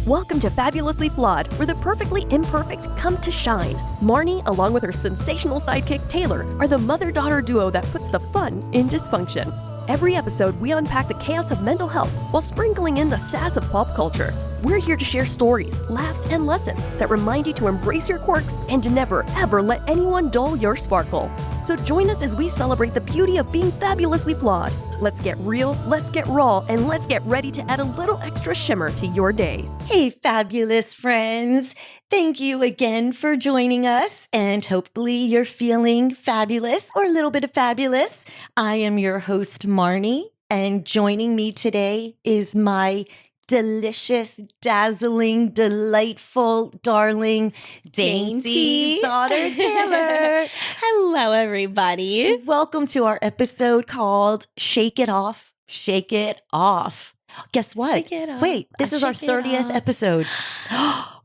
Welcome to Fabulously Flawed, where the perfectly imperfect come to shine. Marnie, along with her sensational sidekick Taylor, are the mother-daughter duo that puts the fun in dysfunction. Every episode, we unpack the chaos of mental health while sprinkling in the sass of pop culture. We're here to share stories, laughs, and lessons that remind you to embrace your quirks and to never, ever let anyone dull your sparkle. So join us as we celebrate the beauty of being fabulously flawed. Let's get real, let's get raw, and let's get ready to add a little extra shimmer to your day. Hey, fabulous friends. Thank you again for joining us, and hopefully you're feeling fabulous or a little bit of fabulous. I am your host, Marnie, and joining me today is my delicious, dazzling, delightful, darling, dainty daughter, Taylor. Hello, everybody. Welcome to our episode called Shake It Off, Shake It Off. Guess what? Shake it off. Wait, this is our Shake it 30th off. episode.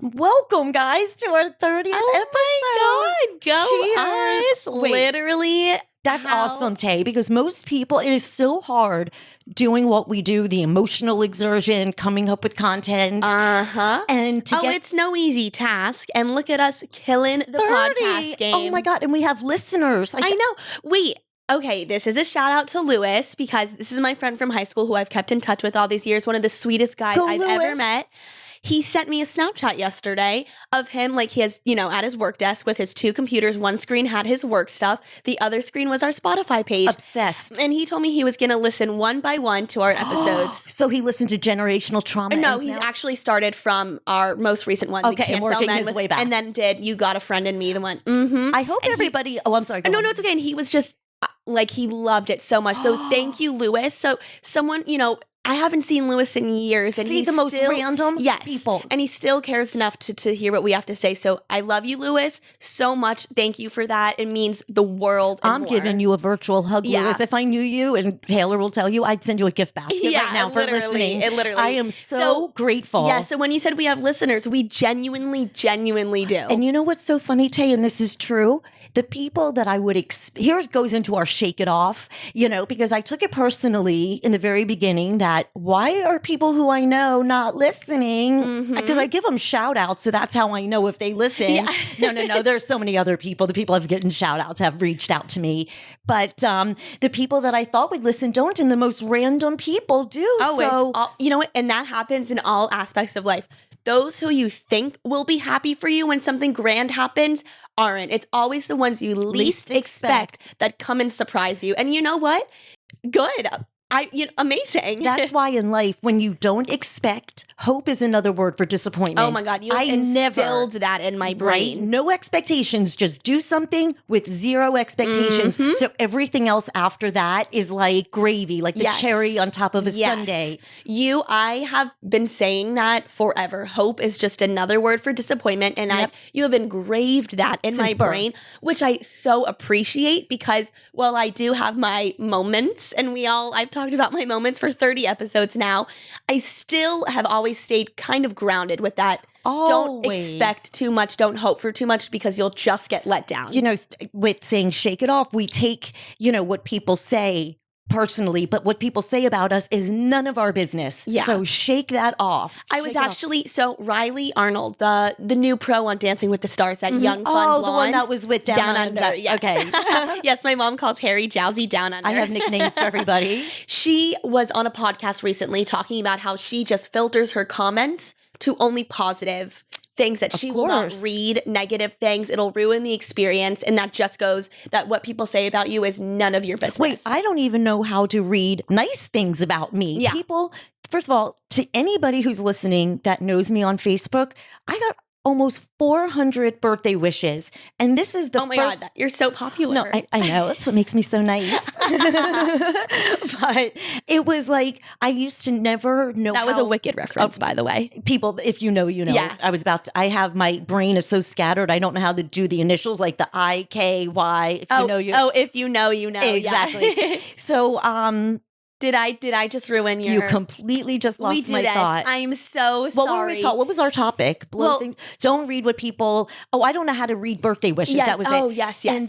Welcome, guys, to our 30th Oh episode. my God, go Cheers. us. Wait. Literally. That's how- awesome, Tay, because most people, it is so hard doing what we do, the emotional exertion, coming up with content. Uh-huh. And to get It's no easy task. And look at us killing the 30. podcast game. Oh my God. And we have listeners. I know. Wait. Okay, this is a shout out to Lewis because this is my friend from high school who I've kept in touch with all these years. One of the sweetest guys Go, I've ever Lewis. met. He sent me a Snapchat yesterday of him, like he has, at his work desk with his two computers. One screen had his work stuff. The other screen was our Spotify page. Obsessed. And he told me he was going to listen one by one to our episodes. So he listened to Generational Trauma. No, Ends he's Now? actually started from our most recent one. the Okay, and Can't Spell working Men his with- way back. And then did You Got a Friend in Me, the one. Mm-hmm. I hope And he- everybody. I'm sorry. go No, on. it's okay. And he was just he loved it so much. So thank you, Lewis. So someone, I haven't seen Lewis in years, and See he's the most still, random yes, people. and he still cares enough to hear what we have to say. So I love you, Lewis, so much. Thank you for that. It means the world. And I'm more. giving you a virtual hug, Yeah. Lewis. If I knew you, and Taylor will tell you, I'd send you a gift basket right now for literally, listening. It literally. I am so grateful. Yeah. So when you said we have listeners, we genuinely do. And you know what's so funny, Tay, and this is true? The people that I would, here it goes into our shake it off, because I took it personally in the very beginning that why are people who I know not listening? Mhm. Because I give them shout outs. So that's how I know if they listen. Yeah. No. There's so many other people. The people I've gotten shout outs have reached out to me. But the people that I thought would listen don't. And the most random people do. Oh, so it's all, you know what? And that happens in all aspects of life. Those who you think will be happy for you when something grand happens aren't. It's always the ones you least expect that come and surprise you. And you know what? Good. Amazing. that's why in life, when you don't expect, hope is another word for disappointment. Oh my God. You I instilled that in my Right? brain. No expectations. Just do something with zero expectations. Mhm. So everything else after that is like gravy, like the Yes. cherry on top of a Yes. sundae. I have been saying that forever. Hope is just another word for disappointment. And Yep. you have engraved that in Since my birth. brain, which I so appreciate because while I do have my moments, and I've talked about my moments for 30 episodes now, I still have always stayed kind of grounded with that. Don't Always. expect too much. Don't hope for too much because you'll just get let down. With saying shake it off, we take, what people say personally, but what people say about us is none of our business. Yeah. So shake that off. I was Shake it off. actually Riley Arnold, the new pro on Dancing with the Stars, that young fun blonde. the one that was with Down Under. Yes. Okay. Yes, my mom calls Harry Jowsey Down Under. I have nicknames for everybody. She was on a podcast recently talking about how she just filters her comments to only positive things, that Of she will not course. read negative things. It'll ruin the experience. And that just goes that what people say about you is none of your business. Wait, I don't even know how to read nice things about me. Yeah. People, first of all, to anybody who's listening that knows me on Facebook, I got almost 400 birthday wishes. And this is the Oh my first. God, you're so popular. No, I know. That's what makes me so nice. But it was like, I used to never know that was a how- Wicked reference, by the way. People, if you know, you know. Yeah. I have my brain is so scattered. I don't know how to do the initials like the IKY. If you know, you if you know, you know. Exactly. Yeah. So, Did I just ruin your? you completely just we lost do my this. thought. I'm so What sorry. were we what was our topic? Well- Don't read what people. Oh, I don't know how to read birthday wishes. Yes. That was Oh, it. yes, yes. And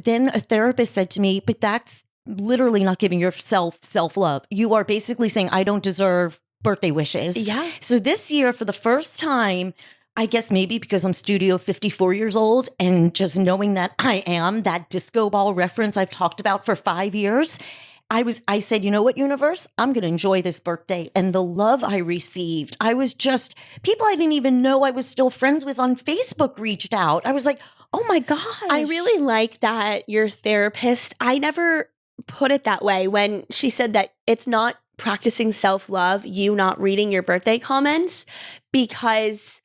then a therapist said to me, "But that's literally not giving yourself self-love. You are basically saying I don't deserve birthday wishes. Yeah. So this year, for the first time, I guess maybe because I'm Studio 54 years old and just knowing that I am that disco ball reference I've talked about for 5 years, I said, you know what, universe, I'm going to enjoy this birthday. And the love I received, I was just, people I didn't even know I was still friends with on Facebook reached out. I was like, oh my gosh. I really like that your therapist, I never put it that way when she said that it's not practicing self-love, you not reading your birthday comments, because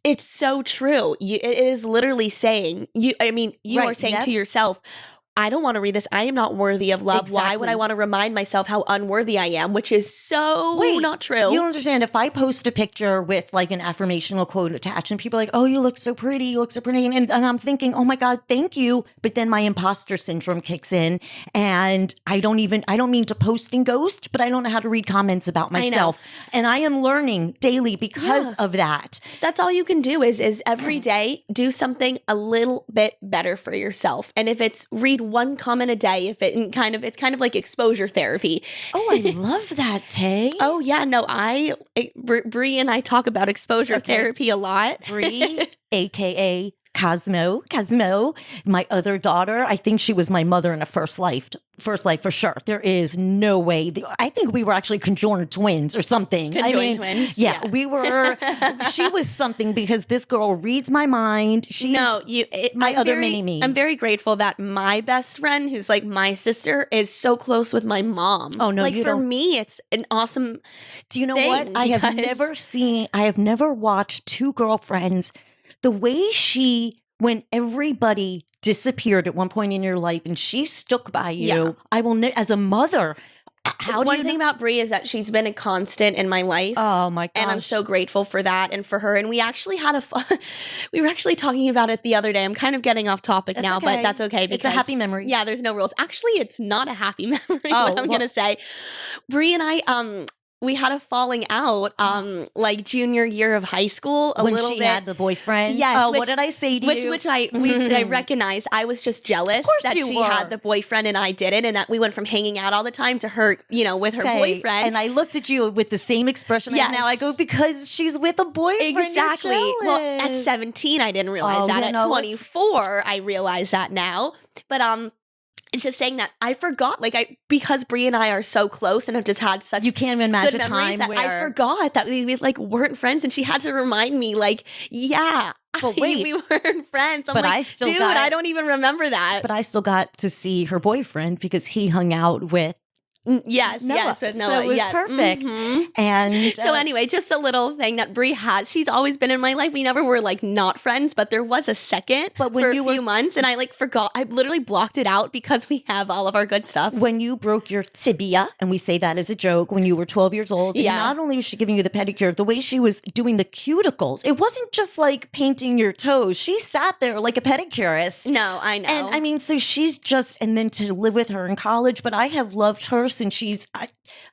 it's so true. It is literally saying, you Right, are saying yep. to yourself, I don't want to read this. I am not worthy of love. Why would Exactly. I want to remind myself how unworthy I am? Which is so not true. You don't understand. If I post a picture with like an affirmational quote attached and people are like, oh, you look so pretty. You look so pretty. And I'm thinking, oh my God, thank you. But then my imposter syndrome kicks in and I don't mean to post and ghost, but I don't know how to read comments about I know. myself. And I am learning daily because of that. That's all you can do is every day do something a little bit better for yourself. And if it's read one comment a day, it's kind of like exposure therapy. Oh, I love that, Tay. Oh yeah, no, Bree and I talk about exposure therapy a lot. Bree, aka Cosmo, my other daughter. I think she was my mother in a first life for sure. There is no way. I think we were actually conjoined twins or something. Conjoined twins. Yeah, we were. She was something because this girl reads my mind. She's my other mini-me. I'm very grateful that my best friend, who's like my sister, is so close with my mom. Oh, no, like you for don't. me, it's an awesome. Do you know thing what? I have never watched two girlfriends the way when everybody disappeared at one point in your life and she stuck by you. Yeah. I will, as a mother, One thing about Bree is that she's been a constant in my life. Oh my gosh. And I'm so grateful for that and for her. And we actually had we were actually talking about it the other day. I'm kind of getting off topic now, okay. but that's okay. Because, It's a happy memory. Yeah, there's no rules. Actually, it's not a happy memory, Oh, what I'm going to say. Bree and I, we had a falling out, like junior year of high school, when little she bit. had the boyfriend. Yes, Oh, what did I say to you? Which I recognized. I was just jealous course that you she were. had the boyfriend and I didn't, and that we went from hanging out all the time to her, with her Tay, boyfriend. And I looked at you with the same expression. Yes. Now I go, because she's with a boyfriend. Exactly. You're Well, at jealous. 17, I didn't realize Oh, that. yeah, At no, 24, I realize that now. But it's just saying that I forgot, because Bree and I are so close and have just had such You can't imagine good a memories time that where I forgot that we weren't friends, and she had to remind me, yeah, But wait. we weren't friends. I'm But like, I still dude, got- I don't even remember that. But I still got to see her boyfriend because he hung out with Yes, Noah. yes, with Noah. So it was yeah. perfect. Mhm. And So anyway, just a little thing that Bree has. She's always been in my life. We never were not friends, but there was a second But when for you a few months, and I forgot. I literally blocked it out because we have all of our good stuff. when you broke your tibia, and we say that as a joke, when you were 12 years old, and Yeah. not only was she giving you the pedicure, the way she was doing the cuticles, it wasn't just like painting your toes. She sat there like a pedicurist. No, I know. And I mean, so she's just, and then to live with her in college, but I have loved her since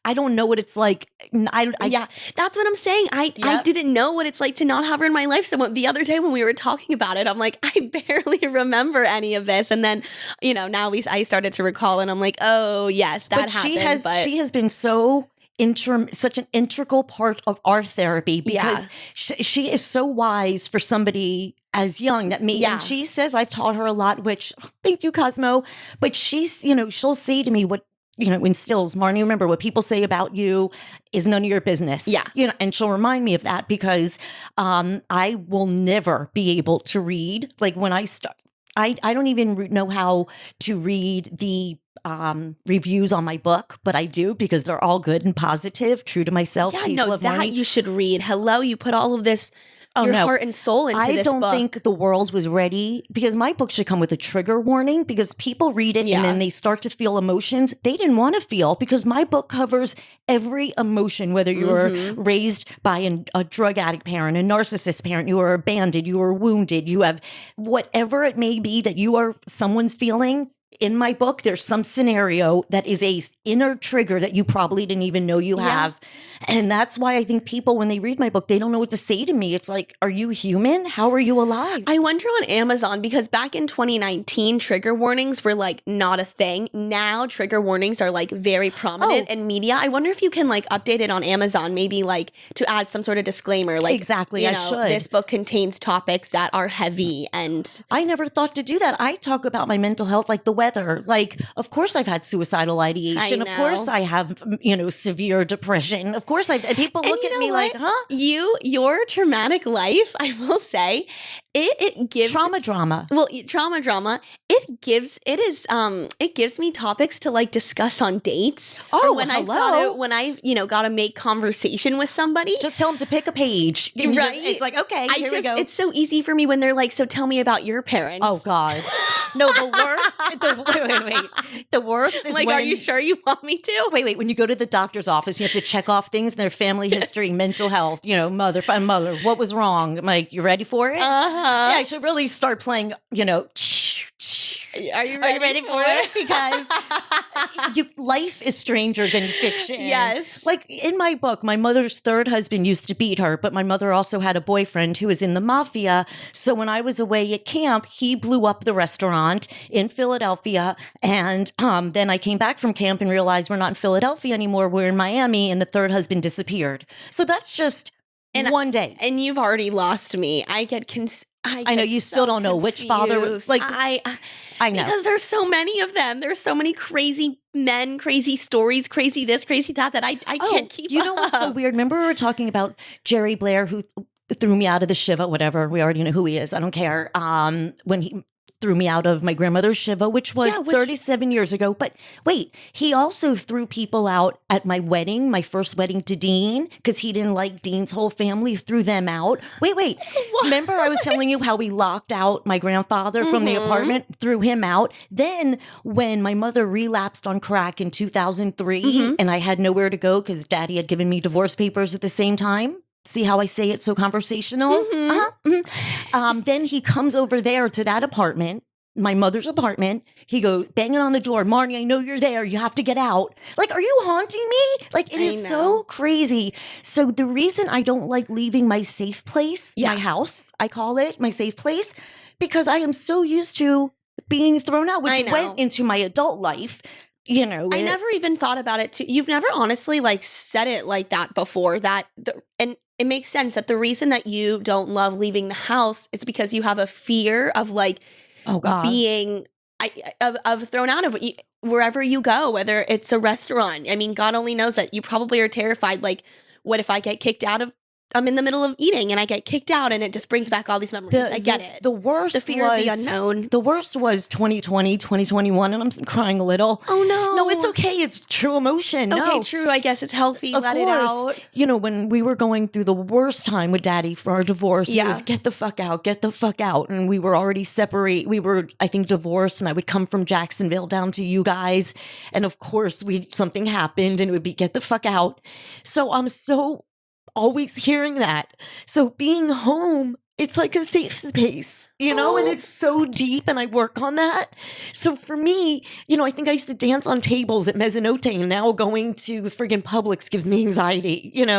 I don't know what it's like. Yeah, that's what I'm saying. I Yep. didn't know what it's like to not have her in my life. So the other day when we were talking about it, I'm like, I barely remember any of this. And then, now I started to recall, and I'm like, oh yes, that but happened. she has been so such an integral part of our therapy because she is so wise for somebody as young that me. Yeah. And she says I've taught her a lot, which thank you, Cosmo. But she's, she'll say to me what, instills, Marnie, remember what people say about you is none of your business. Yeah. And she'll remind me of that because I will never be able to read. Like when I start, I don't even know how to read the reviews on my book, but I do because they're all good and positive, true to myself. Yeah, Peace, no, love, that Marnie. you should read. Hello, you put all of this, Oh, your no. heart and soul into I this don't book. think the world was ready because my book should come with a trigger warning because people read it Yeah. and then they start to feel emotions they didn't want to feel because my book covers every emotion, whether you were Mm-hmm. raised by a drug addict parent, a narcissist parent, you were abandoned, you were wounded, you have whatever it may be that you are someone's feeling. in my book, there's some scenario that is a inner trigger that you probably didn't even know you have. And that's why I think people, when they read my book, they don't know what to say to me. It's like, are you human? How are you alive? I wonder on Amazon, because back in 2019, trigger warnings were like not a thing. Now trigger warnings are like very prominent in media. I wonder if you can like update it on Amazon, maybe like to add some sort of disclaimer. Like, exactly, I should. This book contains topics that are heavy, and I never thought to do that. I talk about my mental health, like the weather. Like, of course I've had suicidal ideation. Of course I have, severe depression. Of course people look at me like, huh? Your traumatic life, I will say, it gives drama. Well, trauma drama. It gives me topics to like discuss on dates. Oh, or when I've got to make conversation with somebody. Just tell them to pick a page, right? It's like, okay, here we go. It's so easy for me when they're like, so tell me about your parents. Oh God, no, the worst. Wait. The worst is like, when, are you sure you want me to? Wait. When you go to the doctor's office, you have to check off things in their family history, mental health. Mother, what was wrong? I'm like, you ready for it? Yeah, I should really start playing. Are you ready for it? Because life is stranger than fiction. Yes. Like in my book, my mother's third husband used to beat her, but my mother also had a boyfriend who was in the mafia. So when I was away at camp, he blew up the restaurant in Philadelphia. And then I came back from camp and realized we're not in Philadelphia anymore. We're in Miami, and the third husband disappeared. So that's just one day. And you've already lost me. I know you still don't know which father was like. I know, because there's so many of them. There's so many crazy men, crazy stories, crazy this, crazy that I can't keep up. You know what's so weird? Remember we were talking about Jerry Blair, who threw me out of the Shiva, whatever. We already know who he is. I don't care. When he threw me out of my grandmother's Shiva, which was 37 years ago. But wait, he also threw people out at my wedding, my first wedding to Dean, because he didn't like Dean's whole family, threw them out. Wait. What? Remember I was telling you how we locked out my grandfather from the apartment, threw him out. Then when my mother relapsed on crack in 2003 and I had nowhere to go because Daddy had given me divorce papers at the same time. See how I say it so conversational? Then he comes over there to that apartment, my mother's apartment. He goes banging on the door. Marnie, I know you're there. You have to get out. Like, are you haunting me? Like, it is so crazy. So the reason I don't like leaving my safe place, my house, I call it my safe place, because I am so used to being thrown out, which went into my adult life. I never even thought about it too. You've never honestly like said it like that before. And it makes sense that the reason that you don't love leaving the house is because you have a fear of like being of thrown out of wherever you go, whether it's a restaurant. I mean, God only knows that you probably are terrified. Like, what if I get kicked out of? I'm in the middle of eating and I get kicked out, and it just brings back all these memories. I get it. The worst the fear of the unknown. The worst was 2020, 2021, and I'm crying a little. Oh no. No, it's okay. It's true emotion. Okay, no. true. I guess it's healthy. Of Let course. it out. When we were going through the worst time with Daddy for our divorce, it was get the fuck out, get the fuck out. And we were already separate. We were, I think, divorced, and I would come from Jacksonville down to you guys. And of course, something happened and it would be get the fuck out. So I'm so always hearing that. So being home, it's like a safe space, and it's so deep, and I work on that. So for me, I think I used to dance on tables at Mezzanote, and now going to friggin' Publix gives me anxiety, And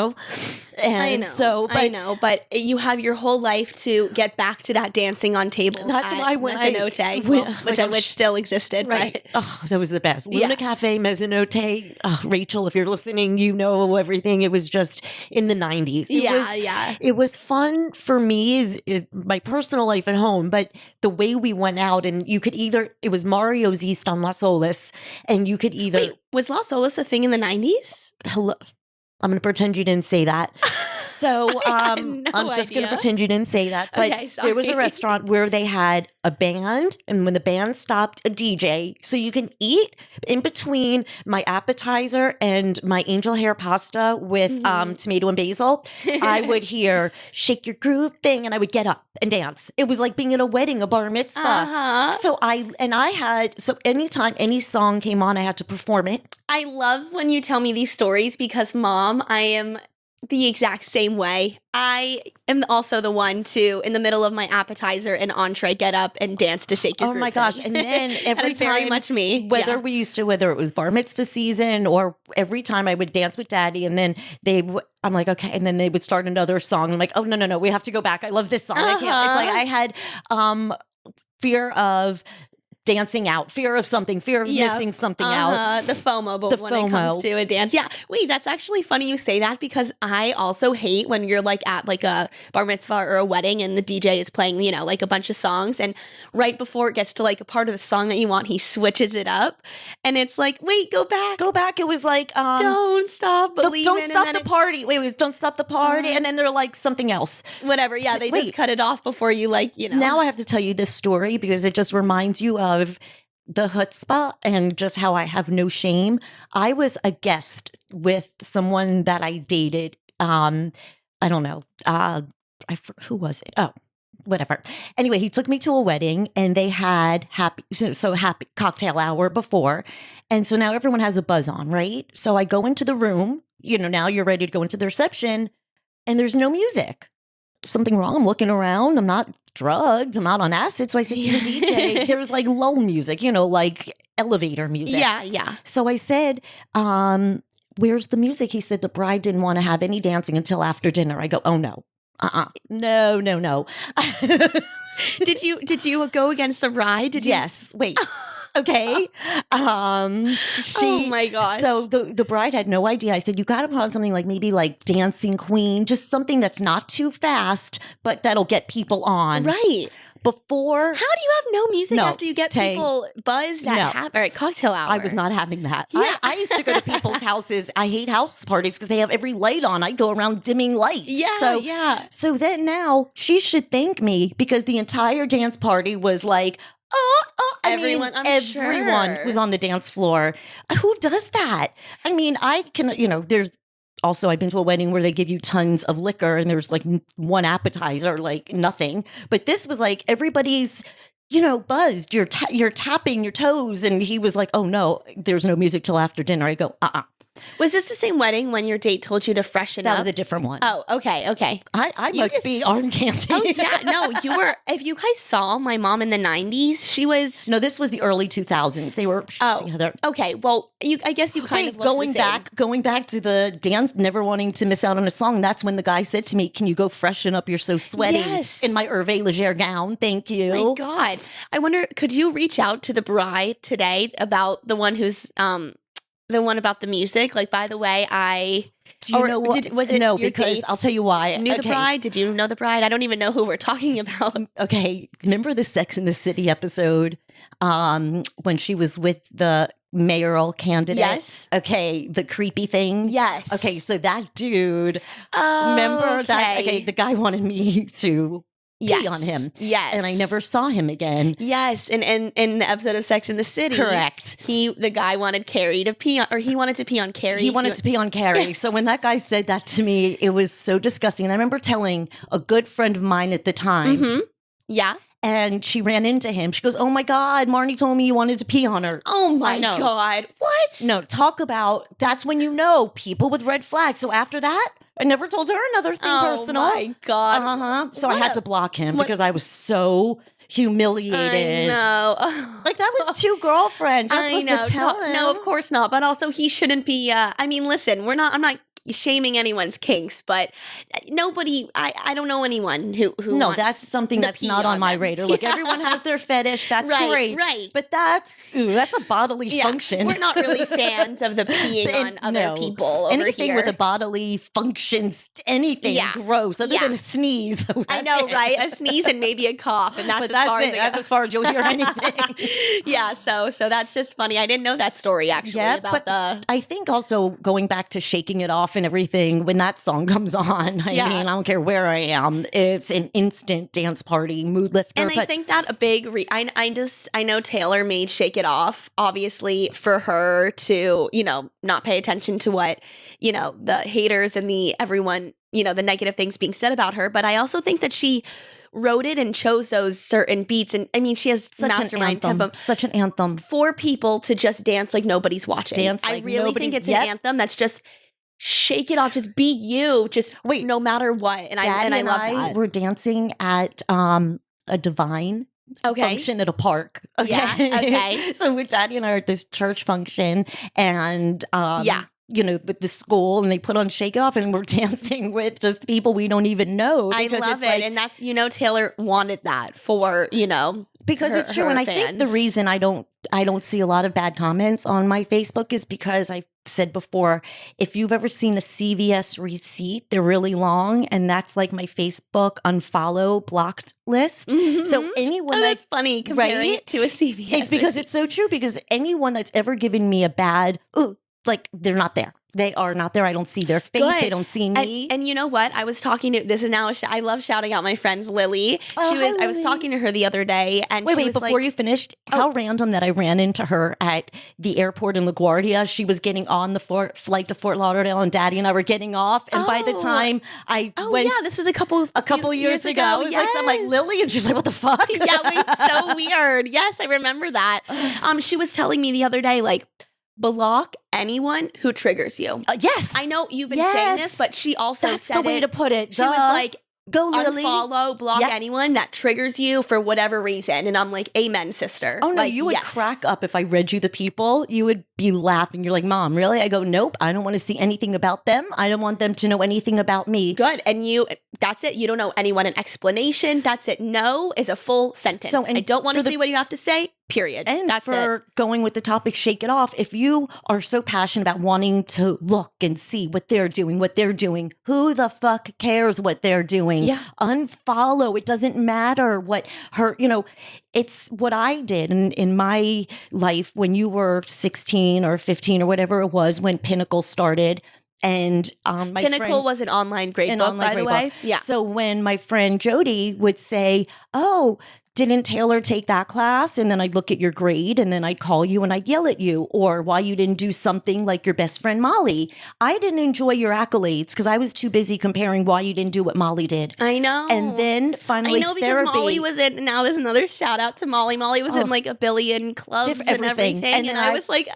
I know, but you have your whole life to get back to that dancing on tables. That's why when Mezzanote, which still existed, right? Oh, that was the best. Luna Cafe, Mezzanote. Oh, Rachel, if you're listening, you know everything. It was just in the 90s. It was fun for me is my personal life at home, but the way we went out, and you could it was Mario's East on Las Olas, and you could either... Wait, was Las Olas a thing in the 90s? Hello. I'm going to pretend you didn't say that. So I'm just going to pretend you didn't say that. But there was a restaurant where they had a band, and when the band stopped, a DJ. So you can eat in between my appetizer and my angel hair pasta with tomato and basil. I would hear Shake Your Groove thing, and I would get up and dance. It was like being at a wedding, a bar mitzvah. So anytime any song came on, I had to perform it. I love when you tell me these stories because, Mom, I am the exact same way. I am also the one to, in the middle of my appetizer and entree, get up and dance to Shake Your Oh Groove my gosh. Thing. And then That every is very time, much me. whether Yeah. whether it was bar mitzvah season or every time I would dance with daddy and then I'm like, okay. And then they would start another song. I'm like, oh, no. We have to go back. I love this song. I can't. It's like I had fear of dancing out, fear of something, fear of missing something out. The FOMO, but The when it FOMO. comes to a dance. Yeah. Wait, that's actually funny you say that because I also hate when you're like at like a bar mitzvah or a wedding and the DJ is playing, you know, like a bunch of songs. And right before it gets to like a part of the song that you want, he switches it up. And it's like, wait, go back. Go back. It was like, Don't stop believing. don't stop and the then party. Wait, it was don't stop the party. And then they're like something else. whatever. Yeah, they Wait. just cut it off before you like, you know. Now I have to tell you this story because it just reminds you of the chutzpah and just how I have no shame. I was a guest with someone that I dated. I don't know. Who was it? Oh, whatever. Anyway, he took me to a wedding and they had happy cocktail hour before. And so now everyone has a buzz on, right? So I go into the room, you know, now you're ready to go into the reception and there's no music. Something wrong. I'm looking around. I'm not drugged. I'm not on acid. So I said to the DJ, there's like lull music, you know, like elevator music. Yeah. So I said, where's the music? He said the bride didn't want to have any dancing until after dinner. I go, oh no. No. Did you go against the bride? Did you? Yes. Wait. Okay. Oh my gosh. So the bride had no idea. I said, you got to put on something like maybe like Dancing Queen, just something that's not too fast, but that'll get people on. Right. Before How do you have no music No, after you get Tay, people buzzed no. at cocktail hour? I was not having that. Yeah. I used to go to people's houses. I hate house parties because they have every light on. I go around dimming lights. Yeah, yeah. So then now she should thank me because the entire dance party was like, Everyone, I'm everyone sure. was on the dance floor. Who does that? I mean, I can, you know, there's also, I've been to a wedding where they give you tons of liquor and there's like one appetizer, like nothing. But this was like everybody's, you know, buzzed. You're tapping your toes. And he was like, oh no, there's no music till after dinner. I go, Was this the same wedding when your date told you to freshen That up? was a different one. Oh, okay. I You must just- be arm candy. Oh yeah, no, you were. If you guys saw my mom in the '90s, she was. No, this was the early 2000s. They were Oh, together. Okay, well, I guess you kind Wait, of looked going the same. going back to the dance, never wanting to miss out on a song. That's when the guy said to me, "Can you go freshen up? You're so sweaty Yes. in my Hervé Leger gown. Thank you." My God, I wonder, could you reach out to the bride today about the one who's the one about the music? Like, by the way, Do you or know what? was it no? your Because dates I'll tell you why. knew the bride? Did you know the bride? I don't even know who we're talking about. Okay, remember the Sex in the City episode when she was with the mayoral candidate? Yes. Okay, the creepy thing. Yes. Okay, so that dude. Oh, Remember that? Okay, the guy wanted me to pee on him. Yes. And I never saw him again. Yes, and in the episode of Sex in the City, Correct. The guy wanted Carrie to pee on, or he wanted to pee on Carrie. He wanted to pee on Carrie. So when that guy said that to me, it was so disgusting. And I remember telling a good friend of mine at the time, Mm-hmm. Yeah. and she ran into him. She goes, "Oh my God, Marnie told me you wanted to pee on her." Oh my I know. God. What? No, talk about that's when you know people with red flags. So after that, I never told her another thing Oh personal. my God. Uh-huh. So I What had a- to block him what- because I was so humiliated. I know. Like that was two girlfriends. You're I supposed know. to tell him. No, of course not. But also, he shouldn't be. I mean, listen, I'm not shaming anyone's kinks, but nobody. I don't know anyone who. No, wants that's something the that's pee not on my them. radar. Look, Yeah. everyone has their fetish. That's Right, great. right. But that's a bodily Yeah, function. We're not really fans of the peeing on other No. people over Anything here. with a bodily functions, anything Yeah. gross other Yeah. than a sneeze. I That's know, it. right? A sneeze and maybe a cough, and that's But as far that's as it. it That's goes. as far as you'll hear anything. Yeah, so that's just funny. I didn't know that story actually Yeah, about but the. I think also going back to shaking it off and everything, when that song comes on, I Yeah. mean, I don't care where I am, it's an instant dance party, mood lifter. And I but think that a big I know Taylor made Shake It Off obviously for her to, not pay attention to what, the haters and the everyone, the negative things being said about her, but I also think that she wrote it and chose those certain beats, and I mean she has such mastermind an anthem, tempo such an anthem. for people to just dance like nobody's watching. Dance I like really nobody- think it's Yep. an anthem that's just shake it off. Just be you. Just Wait. no matter what. And Daddy I love that. We're dancing at a divine function at a park. Okay. Yeah, okay. So with Daddy and I are at this church function, and you know, with the school, and they put on Shake It Off, and we're dancing with just people we don't even know. I love it. And that's, Taylor wanted that for, because it's true. And I think the reason I don't see a lot of bad comments on my Facebook is because I said before, if you've ever seen a CVS receipt, they're really long, and that's like my Facebook unfollow blocked list. Mm-hmm. So anyone that's funny comparing it to a CVS because it's so true, because anyone that's ever given me a bad, like, they're not there. They are not there. I don't see their face. Good. They don't see me. And you know what? I was talking to, this is now, I love shouting out my friends, Lily. Hi, I was talking to her the other day, and she was before you finished, how random that I ran into her at the airport in LaGuardia. She was getting on the flight to Fort Lauderdale, and Daddy and I were getting off. And by the time I went, this was a couple years ago. Yes. I'm like, Lily, and she's like, what the fuck? Yeah, it's so weird. Yes, I remember that. She was telling me the other day, like, block anyone who triggers you. Yes. I know you've been saying this, but she also That's said the way to put it. She was like, go Lily. Unfollow, block anyone that triggers you for whatever reason. And I'm like, amen, sister. Oh, no, like, you would crack up if I read you the people. You would be laughing. You're like, Mom, really? I go, nope, I don't want to see anything about them. I don't want them to know anything about me. Good. And that's it. You don't know anyone an explanation. That's it. No is a full sentence. So, I don't want to see what you have to say. Period. And that's for going with the topic, Shake It Off, if you are so passionate about wanting to look and see what they're doing, who the fuck cares what they're doing? Yeah. Unfollow. It doesn't matter what it's what I did in my life when you were 16 or 15 or whatever it was when Pinnacle started. And my Pinnacle was an online grade book, by the way. Yeah. So when my friend Jody would say, oh, didn't Taylor take that class? And then I'd look at your grade, and then I'd call you and I'd yell at you, or why you didn't do something like your best friend Molly. I didn't enjoy your accolades because I was too busy comparing why you didn't do what Molly did. I know. And then finally, I know, because Molly was in, now there's another shout out to Molly. Molly was in like a billion clubs and everything. And I was like,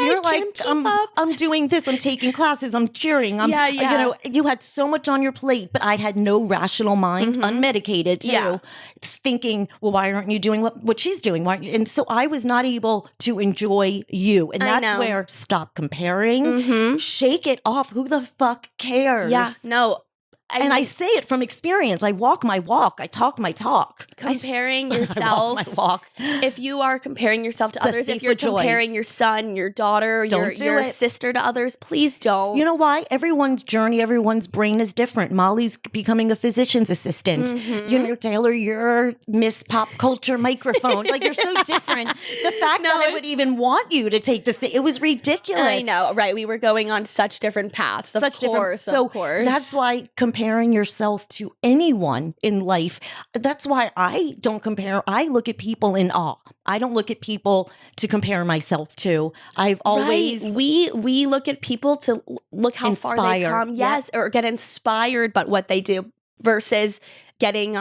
you're like, I'm doing this. I'm taking classes. I'm cheering. You had so much on your plate, but I had no rational mind, unmedicated too, thinking, well, why aren't you doing what she's doing? And so I was not able to enjoy you. And that's where stop comparing, shake it off. Who the fuck cares? Yeah, no. I say it from experience. I walk my walk. I talk my talk. Comparing yourself. I walk my walk. If you are comparing yourself to others, if you're comparing your son, your daughter, your sister to others, please don't. You know why? Everyone's journey, everyone's brain is different. Molly's becoming a physician's assistant. Taylor, you're Miss Pop Culture microphone. Like, you're so different. The fact that I would even want you to take this thing, it was ridiculous. I know, right? We were going on such different paths. Of course. That's why comparing yourself to anyone in life, that's why I don't compare. I look at people in awe. I don't look at people to compare myself to. I've always we look at people to look how far they come. Yes, or get inspired by what they do versus getting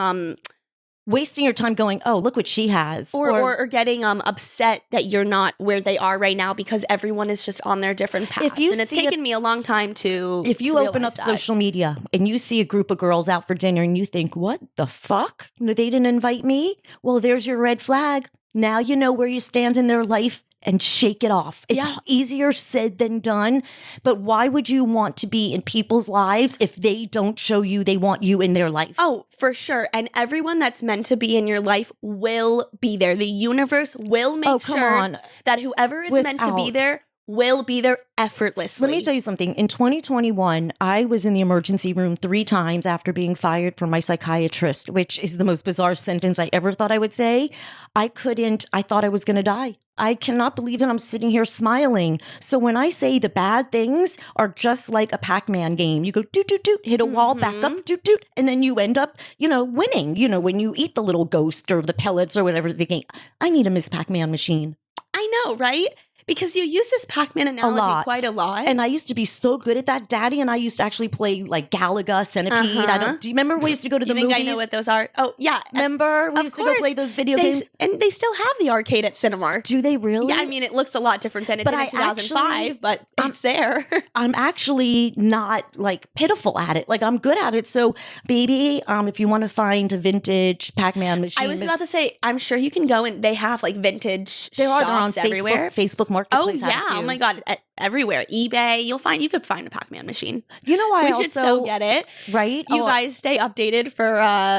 wasting your time going, oh, look what she has. Or getting upset that you're not where they are right now because everyone is just on their different paths. And it's taken me a long time to If you open up social media and you see a group of girls out for dinner and you think, what the fuck? No, they didn't invite me? Well, there's your red flag. Now you know where you stand in their life. And shake it off. It's easier said than done. But why would you want to be in people's lives if they don't show you they want you in their life? Oh, for sure. And everyone that's meant to be in your life will be there. The universe will make sure that whoever is meant to be there will be there effortlessly. Let me tell you something. In 2021, I was in the emergency room 3 times after being fired from my psychiatrist, which is the most bizarre sentence I ever thought I would say. I thought I was going to die. I cannot believe that I'm sitting here smiling. So when I say the bad things are just like a Pac-Man game, you go doot, doot, doot, hit a wall, back up, doot, doot, and then you end up, winning, when you eat the little ghost or the pellets or whatever, thinking, I need a Miss Pac-Man machine. I know, right? Because you use this Pac-Man analogy lot. quite a lot. And I used to be so good at that. Daddy and I used to actually play like Galaga, Centipede. Do you remember we used to go to the you think movies? I know what those are? Oh, yeah. Remember? We Of used to go course. play those video games. And they still have the arcade at Cinemark. Do they really? Yeah, I mean, it looks a lot different than it But did in I 2005, actually- but it's there. I'm actually not like pitiful at it. Like I'm good at it. So baby, if you want to find a vintage Pac-Man machine. I was about to say, I'm sure you can go and they have like vintage they're on shops everywhere. Facebook Oh Marketplace. yeah! Oh my god! Everywhere, eBay, you could find a Pac-Man machine. You know why We I should also so get it. right? You guys stay updated for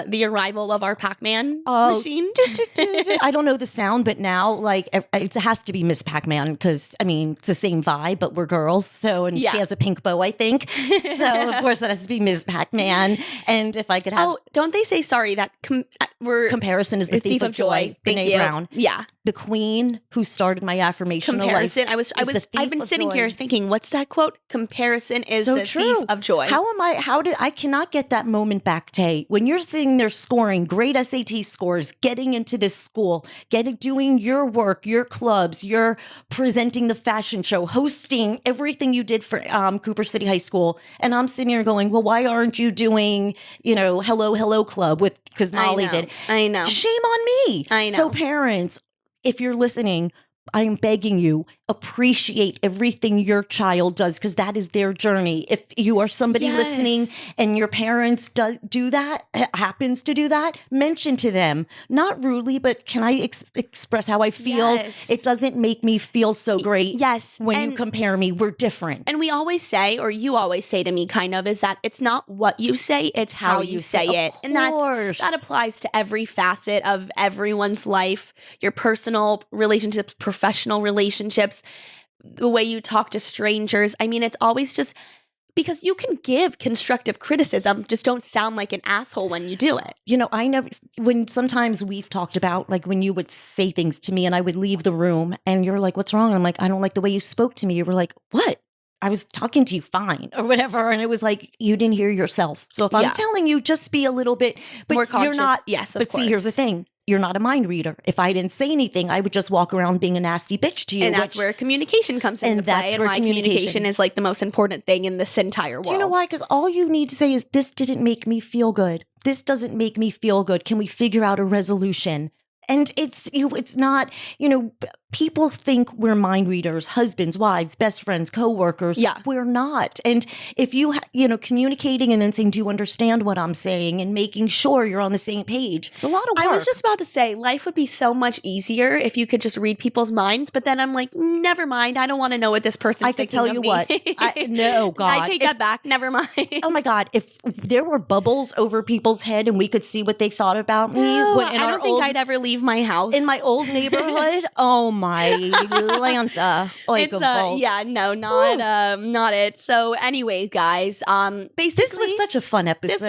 the arrival of our Pac-Man Oh, machine. I don't know the sound, but now like it has to be Miss Pac-Man because I mean it's the same vibe, but we're girls. So and Yeah. she has a pink bow, I think. So of course that has to be Miss Pac-Man. And if I could have Oh, don't they say sorry that we're comparison is the thief of joy. Thank Brene you. Brown, Yeah, the queen who started my affirmational comparison. life. I've been sitting here thinking, what's that quote? Comparison is So the true. thief of joy. I cannot get that moment back, Tay. When you're sitting there scoring great SAT scores, getting into this school, doing your work, your clubs, you're presenting the fashion show, hosting everything you did for Cooper City High School. And I'm sitting here going, well, why aren't you doing, Hello, Hello Club because Molly did. I know. Shame on me. I know. So parents, if you're listening, I am begging you, appreciate everything your child does because that is their journey. If you are somebody Yes. listening and your parents do that, happens to do that, mention to them, not rudely, but can I express how I feel? Yes. It doesn't make me feel so great. Yes. When you And- compare me, we're different. And we always say, or you always say to me, kind of, is that it's not what you say, it's how you say it. And that applies to every facet of everyone's life, your personal relationships, professional relationships, the way you talk to strangers. I mean, it's always just because you can give constructive criticism, just don't sound like an asshole when you do it. When sometimes we've talked about like when you would say things to me and I would leave the room and you're like, what's wrong? And I'm like, I don't like the way you spoke to me. You were like, what? I was talking to you fine or whatever. And it was like, you didn't hear yourself. So if Yeah. I'm telling you, just be a little bit, but More conscious. you're not. Yes, of But see, here's the course. thing. You're not a mind reader. If I didn't say anything, I would just walk around being a nasty bitch to you. And that's where communication comes into and play. that's And where why communication- communication is like the most important thing in this entire world. Do you know why? Because all you need to say is, this didn't make me feel good. This doesn't make me feel good. Can we figure out a resolution? And it's not, people think we're mind readers, husbands, wives, best friends, coworkers. Yeah. We're not. And if you, communicating and then saying, do you understand what I'm saying? And making sure you're on the same page. It's a lot of work. I was just about to say, life would be so much easier if you could just read people's minds. But then I'm like, never mind. I don't want to know what this person's I could thinking tell of you me. what. No, God. I take that back. Never mind. Oh my God. If there were bubbles over people's head and we could see what they thought about me. No, in I our don't think old- I'd ever leave my house. in my old neighborhood. Oh my Lanta. It's not it. So anyways, guys, basically This was such a fun episode.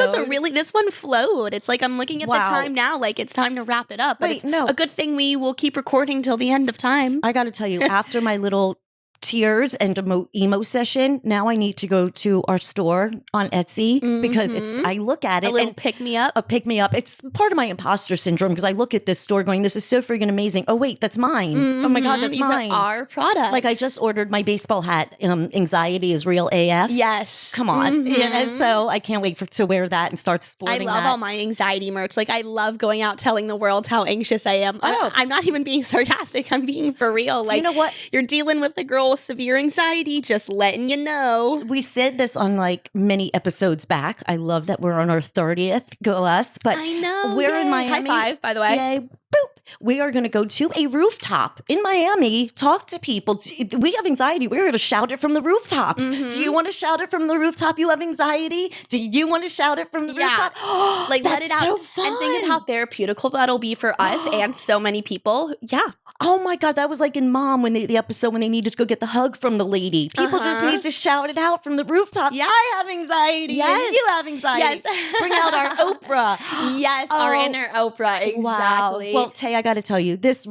this one flowed. It's like I'm looking at the Wow. time now, like it's time to wrap it up. But Wait, it's no. a good thing we will keep recording till the end of time. I got to tell you, after my little tears and emo session, now I need to go to our store on Etsy because I look at A it little and pick me up. pick me up. It's part of my imposter syndrome because I look at this store going, this is so freaking amazing. Oh wait, that's mine. Oh my God, that's These mine. are our products. Like I just ordered my baseball hat. Anxiety is real AF. Yes. Come on. Mhm. So I can't wait to wear that and start I sporting love that. all my anxiety merch. Like I love going out telling the world how anxious I am. Oh. I'm not even being sarcastic. I'm being for real. Do Like you know what? you're dealing with a girl with severe anxiety, just letting you know. We said this on like many episodes back. I love that we're on our 30th. Go us. But I know. we're in Yay. Miami. High five, by the way. Yay. Boop. We are going to go to a rooftop in Miami, talk to people. We have anxiety. We're going to shout it from the rooftops. Do you want to shout it from the rooftop? You have anxiety? Do you want to shout it from the Yeah. rooftop? Like let That's it out so fun. and think of how therapeutical that'll be for us and so many people. Yeah. Oh my God, that was like in Mom when the episode when they needed to go get the hug from the lady. People just Uh-huh. need to shout it out from the rooftop. Yeah. I have anxiety. Yes. And you have anxiety. Yes. Bring out our Oprah. Yes, our Oh, inner Oprah. Exactly. Wow. Well, Tay, I got to tell you, this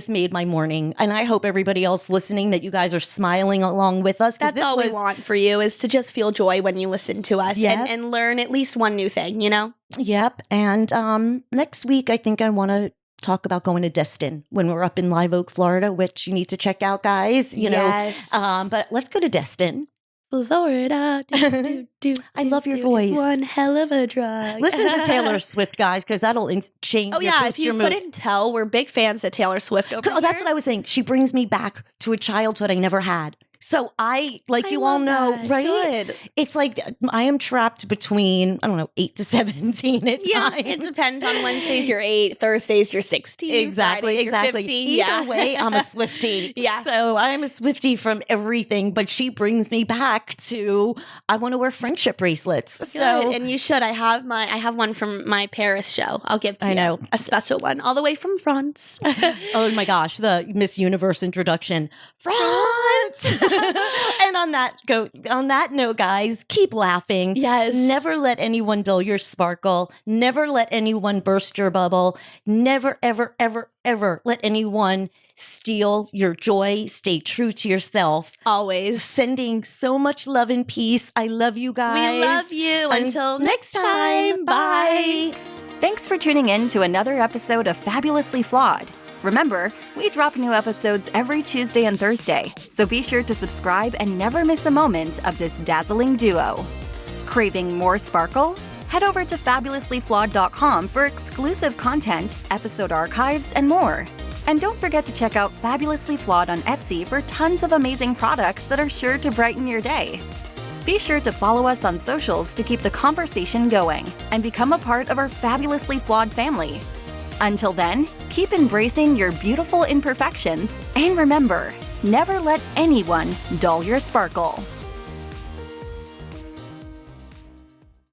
made my morning. And I hope everybody else listening that you guys are smiling along with us. 'Cause that's all we want for you is to just feel joy when you listen to us Yep. and learn at least one new thing, Yep. And next week, I think I want to talk about going to Destin when we're up in Live Oak, Florida, which you need to check out, guys. Yes. But let's go to Destin. Florida. I love your It's voice. one hell of a drug. Listen to Taylor Swift, guys, because that'll change. Oh yeah, if boost you your mood. couldn't tell, we're big fans of Taylor Swift over Oh, that's here. what I was saying. She brings me back to a childhood I never had. So I, like I you all love know, that. right? Good. It's like I am trapped between, I don't know, 8 to 17 at Yeah, times. it depends on Wednesdays you're 8, Thursdays you're 16, Exactly, Fridays you're exactly. 15. Either Yeah. way, I'm a Swiftie. Yeah. So I'm a Swiftie from everything, but she brings me back to, I want to wear friendship bracelets. Good. So And you should. I have one from my Paris show. I'll give to I you. know. A special one, all the way from France. oh my gosh, the Miss Universe introduction. France! And on that note, guys, keep laughing. Yes. Never let anyone dull your sparkle. Never let anyone burst your bubble. Never, ever, ever, ever let anyone steal your joy. Stay true to yourself. Always. Sending so much love and peace. I love you guys. We love you. Until next time. Bye. Thanks for tuning in to another episode of Fabulously Flawed. Remember, we drop new episodes every Tuesday and Thursday, so be sure to subscribe and never miss a moment of this dazzling duo. Craving more sparkle? Head over to fabulouslyflawed.com for exclusive content, episode archives, and more. And don't forget to check out Fabulously Flawed on Etsy for tons of amazing products that are sure to brighten your day. Be sure to follow us on socials to keep the conversation going and become a part of our Fabulously Flawed family. Until then, keep embracing your beautiful imperfections and remember, never let anyone dull your sparkle.